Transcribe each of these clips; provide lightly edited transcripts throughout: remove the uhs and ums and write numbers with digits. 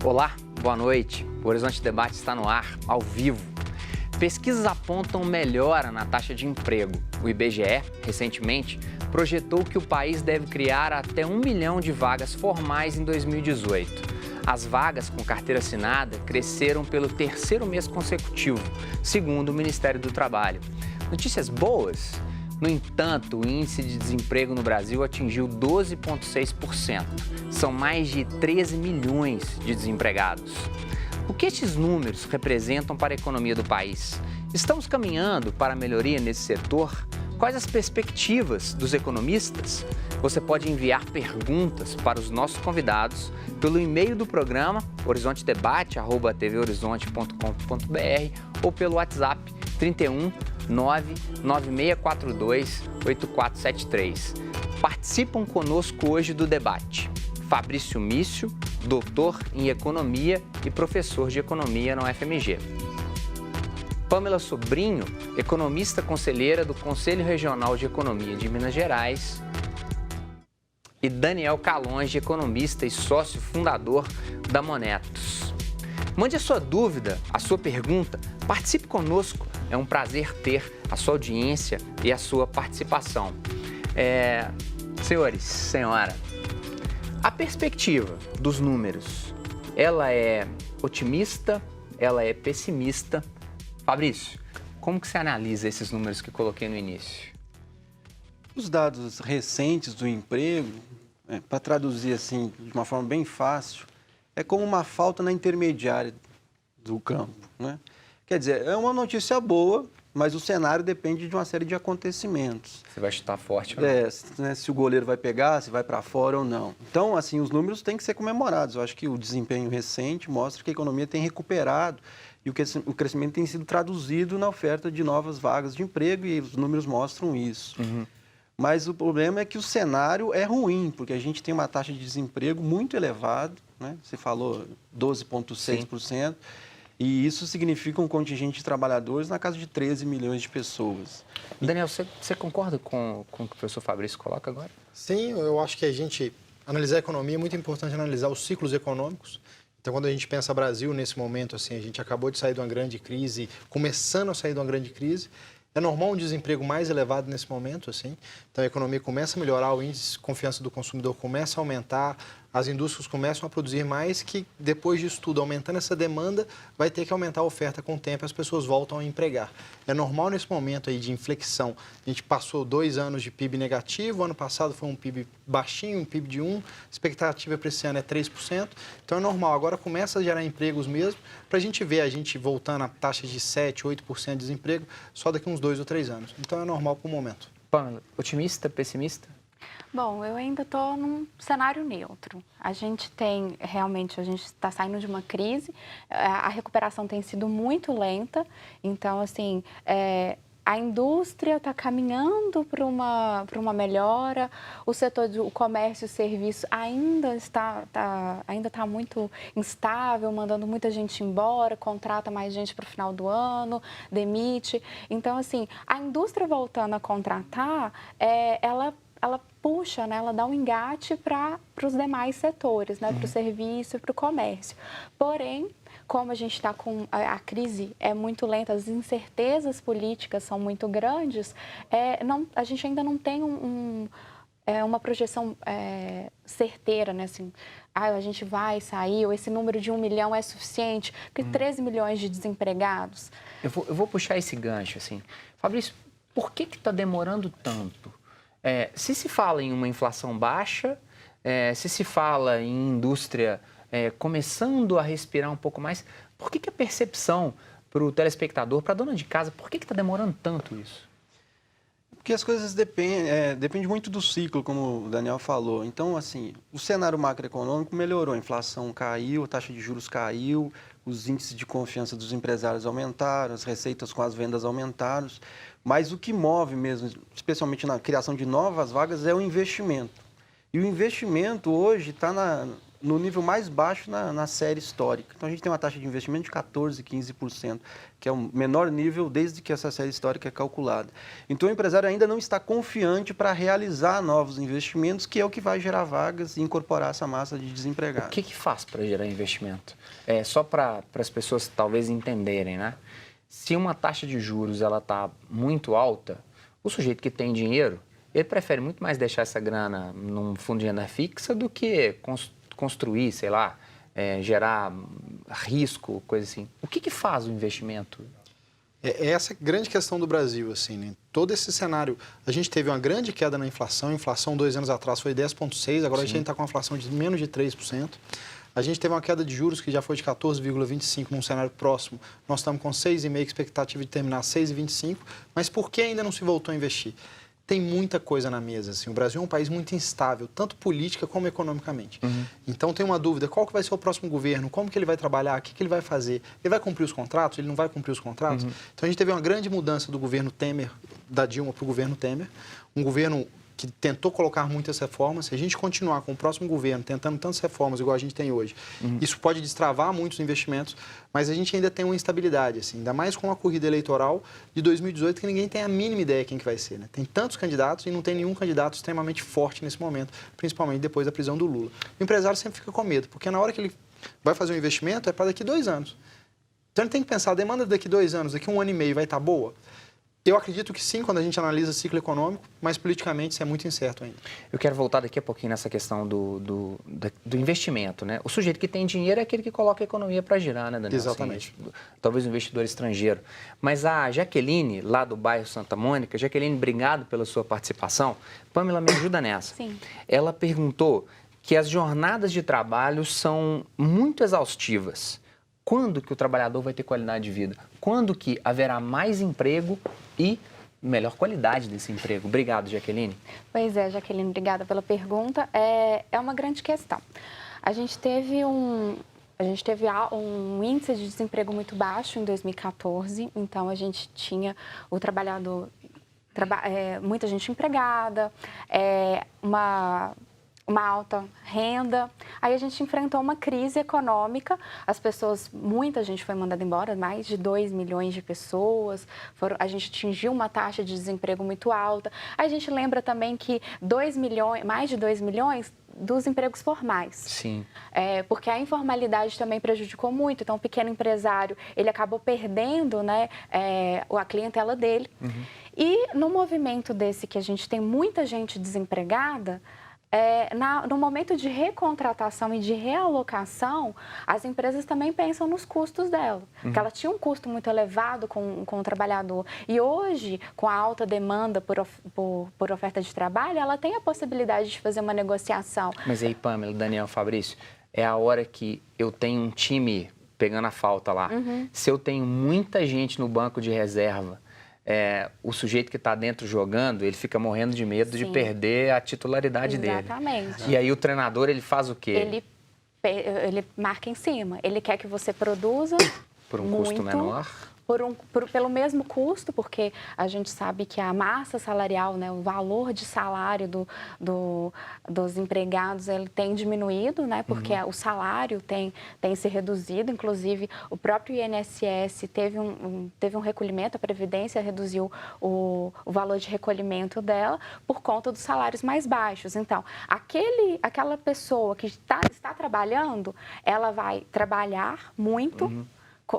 Olá, boa noite. O Horizonte Debate está no ar, ao vivo. Pesquisas apontam melhora na taxa de emprego. O IBGE, recentemente, projetou que o país deve criar até 1 milhão de vagas formais em 2018. As vagas com carteira assinada cresceram pelo terceiro mês consecutivo, segundo o Ministério do Trabalho. Notícias boas? No entanto, o índice de desemprego no Brasil atingiu 12,6%. São mais de 13 milhões de desempregados. O que estes números representam para a economia do país? Estamos caminhando para a melhoria nesse setor? Quais as perspectivas dos economistas? Você pode enviar perguntas para os nossos convidados pelo e-mail do programa horizontedebate@tvhorizonte.com.br ou pelo WhatsApp 31 99642 8473. Participam conosco hoje do debate Fabrício Mício, doutor em Economia e professor de Economia na UFMG. Pamela Sobrinho, economista conselheira do Conselho Regional de Economia de Minas Gerais. E Daniel Calonge, economista e sócio fundador da Monetos. Mande a sua dúvida, a sua pergunta, participe conosco. É um prazer ter a sua audiência e a sua participação. Senhores, senhora, a perspectiva dos números, ela é otimista, ela é pessimista? Fabrício, como que você analisa esses números que coloquei no início? Os dados recentes do emprego, para traduzir assim de uma forma bem fácil, é como uma falta na intermediária do campo, né? Quer dizer, é uma notícia boa, mas o cenário depende de uma série de acontecimentos. Você vai chutar forte ou não? Né, se o goleiro vai pegar, se vai para fora ou não. Então, assim, os números têm que ser comemorados. Eu acho que o desempenho recente mostra que a economia tem recuperado e o crescimento tem sido traduzido na oferta de novas vagas de emprego e os números mostram isso. Uhum. Mas o problema é que o cenário é ruim, porque a gente tem uma taxa de desemprego muito elevada, né? Você falou 12,6%. E isso significa um contingente de trabalhadores na casa de 13 milhões de pessoas. Daniel, você concorda com o que o professor Fabrício coloca agora? Sim, eu acho que a gente analisar a economia é muito importante analisar os ciclos econômicos. Então, quando a gente pensa Brasil nesse momento, assim, a gente acabou de sair de uma grande crise, começando a sair de uma grande crise. É normal um desemprego mais elevado nesse momento, assim. Então, a economia começa a melhorar, o índice de confiança do consumidor começa a aumentar, as indústrias começam a produzir mais, que depois disso tudo, aumentando essa demanda, vai ter que aumentar a oferta com o tempo e as pessoas voltam a empregar. É normal nesse momento aí de inflexão. A gente passou 2 anos de PIB negativo, ano passado foi um PIB baixinho, um PIB de 1%, a expectativa para esse ano é 3%. Então, é normal. Agora começa a gerar empregos mesmo, para a gente ver a gente voltando a taxa de 7%, 8% de desemprego só daqui uns 2 ou 3 anos. Então, é normal para o momento. Pamela, otimista, pessimista? Bom, eu ainda estou num cenário neutro. A gente está saindo de uma crise, a recuperação tem sido muito lenta, então, assim, a indústria está caminhando para uma melhora, o setor do comércio e serviço ainda está muito instável, mandando muita gente embora, contrata mais gente para o final do ano, demite. Então, assim, a indústria voltando a contratar, ela puxa, né? Ela dá um engate para os demais setores, né? Para o serviço e para o comércio. Porém, como a gente está com a crise é muito lenta, as incertezas políticas são muito grandes, a gente ainda não tem uma projeção certeira, né? Assim, a gente vai sair, ou esse número de 1 milhão é suficiente, porque 13 milhões de desempregados. Eu vou puxar esse gancho, assim. Fabrício, por que está demorando tanto? Se se fala em uma inflação baixa, se se fala em indústria começando a respirar um pouco mais, por que a percepção para o telespectador, para a dona de casa, por que está demorando tanto isso? Porque as coisas dependem muito do ciclo, como o Daniel falou. Então, assim, o cenário macroeconômico melhorou, a inflação caiu, a taxa de juros caiu, os índices de confiança dos empresários aumentaram, as receitas com as vendas aumentaram, mas o que move mesmo, especialmente na criação de novas vagas, é o investimento. E o investimento hoje está no nível mais baixo na série histórica. Então, a gente tem uma taxa de investimento de 14%, 15%, que é o menor nível desde que essa série histórica é calculada. Então, o empresário ainda não está confiante para realizar novos investimentos, que é o que vai gerar vagas e incorporar essa massa de desempregados. O que faz para gerar investimento? Só para as pessoas talvez entenderem, né? Se uma taxa de juros ela está muito alta, o sujeito que tem dinheiro, ele prefere muito mais deixar essa grana num fundo de renda fixa do que construir, sei lá, gerar risco, coisa assim. O que faz o investimento? É essa grande questão do Brasil, assim, né? Todo esse cenário, a gente teve uma grande queda na inflação. A inflação 2 anos atrás foi 10,6%, agora a gente está com uma inflação de menos de 3%. A gente teve uma queda de juros que já foi de 14,25% num cenário próximo. Nós estamos com 6,5%, expectativa de terminar 6,25%. Mas por que ainda não se voltou a investir? Tem muita coisa na mesa, assim. O Brasil é um país muito instável, tanto política como economicamente. Então, tem uma dúvida, qual que vai ser o próximo governo? Como que ele vai trabalhar? O que ele vai fazer? Ele vai cumprir os contratos? Ele não vai cumprir os contratos? Então, a gente teve uma grande mudança do governo Temer, da Dilma para o governo Temer. Um governo que tentou colocar muitas reformas. Se a gente continuar com o próximo governo tentando tantas reformas igual a gente tem hoje, isso pode destravar muitos investimentos, mas a gente ainda tem uma instabilidade, assim, ainda mais com a corrida eleitoral de 2018, que ninguém tem a mínima ideia quem que vai ser, né? Tem tantos candidatos e não tem nenhum candidato extremamente forte nesse momento, principalmente depois da prisão do Lula. O empresário sempre fica com medo, porque na hora que ele vai fazer um investimento é para daqui 2 anos. Então ele tem que pensar, a demanda daqui 2 anos, daqui 1 ano e meio vai estar boa? Eu acredito que sim, quando a gente analisa ciclo econômico, mas politicamente isso é muito incerto ainda. Eu quero voltar daqui a pouquinho nessa questão do investimento, né? O sujeito que tem dinheiro é aquele que coloca a economia para girar, né, Daniel? Exatamente. Assim, talvez um investidor estrangeiro. Mas a Jaqueline, lá do bairro Santa Mônica, Jaqueline, obrigado pela sua participação. Pamela, me ajuda nessa. Sim. Ela perguntou que as jornadas de trabalho são muito exaustivas. Quando que o trabalhador vai ter qualidade de vida? Quando que haverá mais emprego e melhor qualidade desse emprego? Obrigado, Jaqueline. Pois é, Jaqueline, obrigada pela pergunta. É uma grande questão. A gente teve um índice de desemprego muito baixo em 2014, então a gente tinha o trabalhador, muita gente empregada, uma alta renda. Aí a gente enfrentou uma crise econômica, muita gente foi mandada embora, mais de 2 milhões de pessoas, a gente atingiu uma taxa de desemprego muito alta. Aí a gente lembra também que mais de 2 milhões dos empregos formais. Sim. Porque a informalidade também prejudicou muito. Então, o pequeno empresário, ele acabou perdendo, né, a clientela dele. E no movimento desse que a gente tem muita gente desempregada, no momento de recontratação e de realocação, as empresas também pensam nos custos dela. Porque ela tinha um custo muito elevado com o trabalhador. E hoje, com a alta demanda por oferta de trabalho, ela tem a possibilidade de fazer uma negociação. Mas aí, Pamela, Daniel, Fabrício, é a hora que eu tenho um time pegando a falta lá. Se eu tenho muita gente no banco de reserva, o sujeito que está dentro jogando, ele fica morrendo de medo de perder a titularidade dele. Exatamente. E aí o treinador, ele faz o quê? Ele marca em cima. Ele quer que você produza por um custo menor? Pelo mesmo custo, porque a gente sabe que a massa salarial, né, o valor de salário dos empregados, ele tem diminuído, né, porque o salário tem se reduzido. Inclusive, o próprio INSS teve um recolhimento, a Previdência reduziu o valor de recolhimento dela por conta dos salários mais baixos. Então, aquela pessoa que está trabalhando, ela vai trabalhar muito,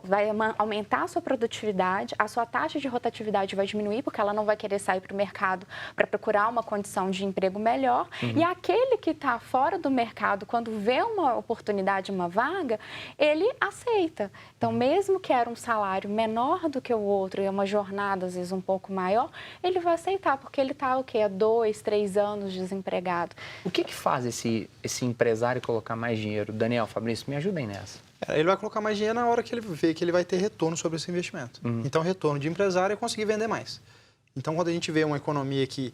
vai aumentar a sua produtividade, a sua taxa de rotatividade vai diminuir, porque ela não vai querer sair para o mercado para procurar uma condição de emprego melhor. E aquele que está fora do mercado, quando vê uma oportunidade, uma vaga, ele aceita. Então, mesmo que era um salário menor do que o outro e uma jornada, às vezes, um pouco maior, ele vai aceitar, porque ele está, há 2, 3 anos desempregado. O que faz esse empresário colocar mais dinheiro? Daniel, Fabrício, me ajudem nessa. Ele vai colocar mais dinheiro na hora que ele vê que ele vai ter retorno sobre esse investimento. Então, retorno de empresário é conseguir vender mais. Então, quando a gente vê uma economia que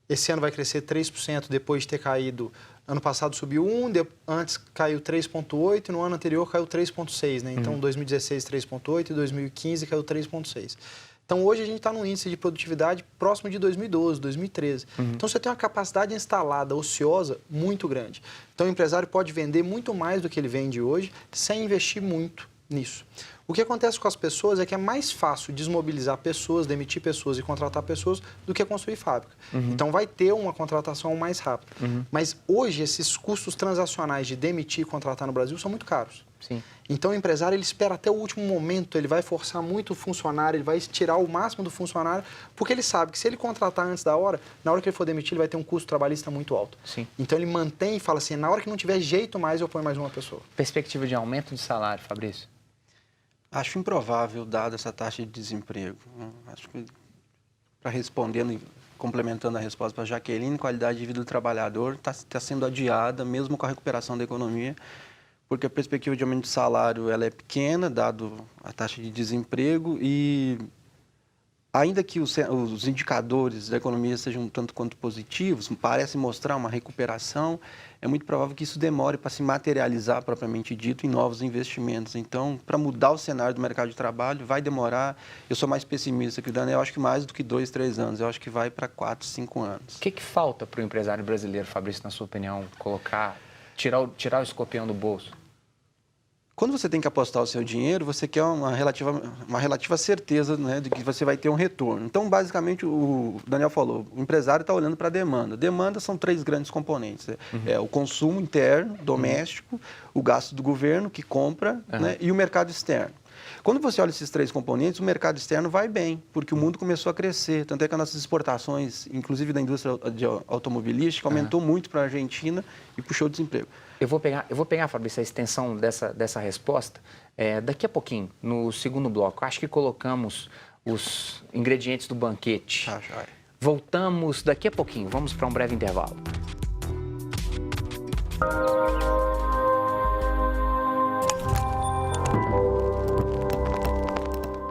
esse ano vai crescer 3%, depois de ter caído, ano passado subiu 1%, antes caiu 3,8% e no ano anterior caiu 3,6%. Né? Então, 2016, 3,8% e 2015 caiu 3,6%. Então, hoje a gente está num índice de produtividade próximo de 2012, 2013. Então, você tem uma capacidade instalada, ociosa, muito grande. Então, o empresário pode vender muito mais do que ele vende hoje, sem investir muito nisso. O que acontece com as pessoas é que é mais fácil desmobilizar pessoas, demitir pessoas e contratar pessoas do que construir fábrica. Então, vai ter uma contratação mais rápida. Mas, hoje, esses custos transacionais de demitir e contratar no Brasil são muito caros. Sim. Então, o empresário ele espera até o último momento, ele vai forçar muito o funcionário, ele vai tirar o máximo do funcionário, porque ele sabe que se ele contratar antes da hora, na hora que ele for demitir, ele vai ter um custo trabalhista muito alto. Sim. Então, ele mantém e fala assim, na hora que não tiver jeito mais, eu ponho mais uma pessoa. Perspectiva de aumento de salário, Fabrício? Acho improvável, dada essa taxa de desemprego. Acho que, para respondendo e complementando a resposta para a Jaqueline, qualidade de vida do trabalhador está sendo adiada, mesmo com a recuperação da economia, porque a perspectiva de aumento de salário ela é pequena, dado a taxa de desemprego, e ainda que os indicadores da economia sejam um tanto quanto positivos, parece mostrar uma recuperação, é muito provável que isso demore para se materializar, propriamente dito, em novos investimentos. Então, para mudar o cenário do mercado de trabalho, vai demorar. Eu sou mais pessimista que o Daniel, eu acho que mais do que 2, 3 anos. Eu acho que vai para 4, 5 anos. O que falta para o empresário brasileiro, Fabrício, na sua opinião, tirar o escorpião do bolso? Quando você tem que apostar o seu dinheiro, você quer uma relativa certeza, né, de que você vai ter um retorno. Então, basicamente, o Daniel falou, o empresário está olhando para a demanda. Demanda são 3 grandes componentes. É o consumo interno, doméstico, o gasto do governo, que compra, né, e o mercado externo. Quando você olha esses 3 componentes, o mercado externo vai bem, porque o mundo começou a crescer. Tanto é que as nossas exportações, inclusive da indústria automobilística, aumentou muito para a Argentina e puxou o desemprego. Eu vou pegar, Fabrício, a extensão dessa resposta daqui a pouquinho, no segundo bloco. Acho que colocamos os ingredientes do banquete. Voltamos daqui a pouquinho. Vamos para um breve intervalo.